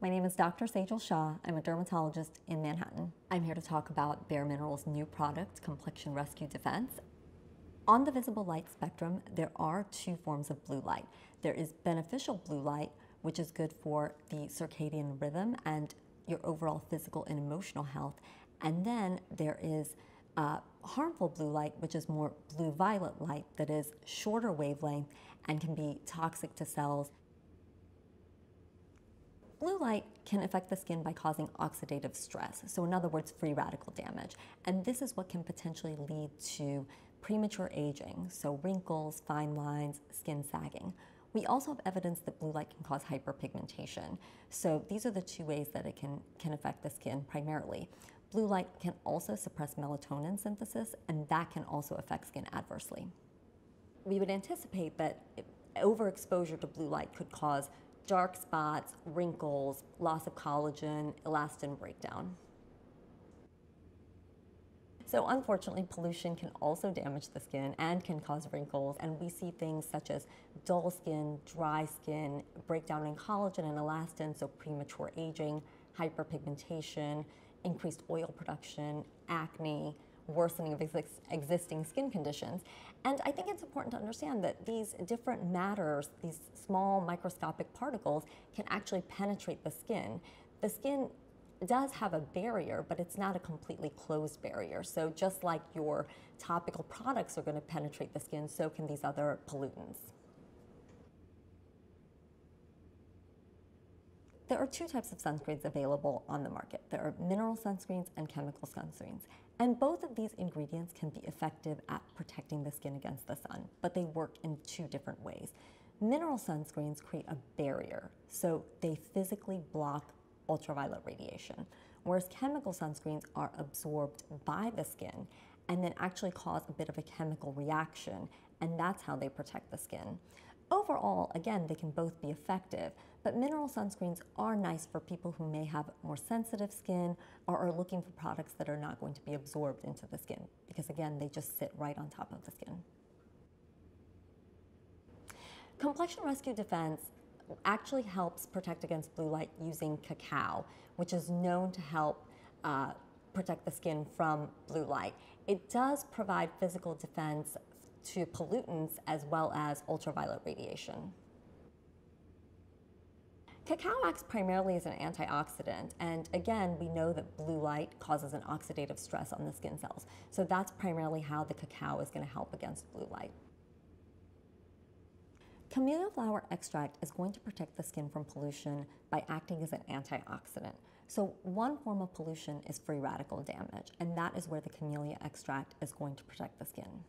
My name is Dr. Sejal Shah. I'm a dermatologist in Manhattan. I'm here to talk about Bare Minerals' new product, Complexion Rescue Defense. On the visible light spectrum, there are two forms of blue light. There is beneficial blue light, which is good for the circadian rhythm and your overall physical and emotional health. And then there is harmful blue light, which is more blue-violet light that is shorter wavelength and can be toxic to cells. Blue light can affect the skin by causing oxidative stress, so in other words, free radical damage. And this is what can potentially lead to premature aging, so wrinkles, fine lines, skin sagging. We also have evidence that blue light can cause hyperpigmentation. So these are the two ways that it can affect the skin primarily. Blue light can also suppress melatonin synthesis, and that can also affect skin adversely. We would anticipate that overexposure to blue light could cause dark spots, wrinkles, loss of collagen, elastin breakdown. So unfortunately, pollution can also damage the skin and can cause wrinkles, and we see things such as dull skin, dry skin, breakdown in collagen and elastin, so premature aging, hyperpigmentation, increased oil production, acne, worsening of existing skin conditions. And I think it's important to understand that these different matters, these small microscopic particles, can actually penetrate the skin. The skin does have a barrier, but it's not a completely closed barrier. So just like your topical products are going to penetrate the skin, so can these other pollutants. There are two types of sunscreens available on the market. There are mineral sunscreens and chemical sunscreens. And both of these ingredients can be effective at protecting the skin against the sun, but they work in two different ways. Mineral sunscreens create a barrier, so they physically block ultraviolet radiation, whereas chemical sunscreens are absorbed by the skin and then actually cause a bit of a chemical reaction, and that's how they protect the skin. Overall, again, they can both be effective, but mineral sunscreens are nice for people who may have more sensitive skin or are looking for products that are not going to be absorbed into the skin, because again, they just sit right on top of the skin. Complexion Rescue Defense actually helps protect against blue light using cacao, which is known to help protect the skin from blue light. It does provide physical defense to pollutants as well as ultraviolet radiation. Cacao acts primarily as an antioxidant, and again, we know that blue light causes an oxidative stress on the skin cells. So that's primarily how the cacao is going to help against blue light. Camellia flower extract is going to protect the skin from pollution by acting as an antioxidant. So one form of pollution is free radical damage, and that is where the camellia extract is going to protect the skin.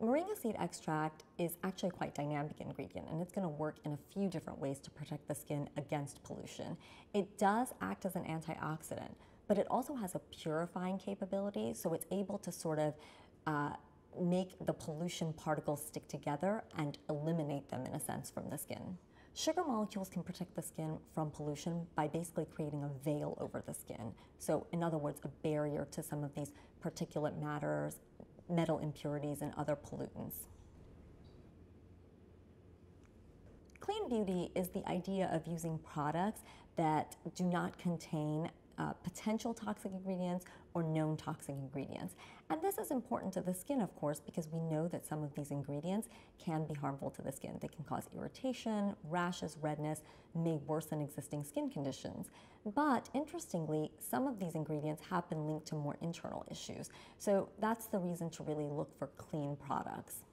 Moringa seed extract is actually a quite dynamic ingredient, and it's going to work in a few different ways to protect the skin against pollution. It does act as an antioxidant, but it also has a purifying capability, so it's able to sort of make the pollution particles stick together and eliminate them, in a sense, from the skin. Sugar molecules can protect the skin from pollution by basically creating a veil over the skin. So in other words, a barrier to some of these particulate matters, metal impurities, and other pollutants. Clean beauty is the idea of using products that do not contain potential toxic ingredients or known toxic ingredients. And this is important to the skin, of course, because we know that some of these ingredients can be harmful to the skin. They can cause irritation, rashes, redness, may worsen existing skin conditions. But interestingly, some of these ingredients have been linked to more internal issues. So that's the reason to really look for clean products.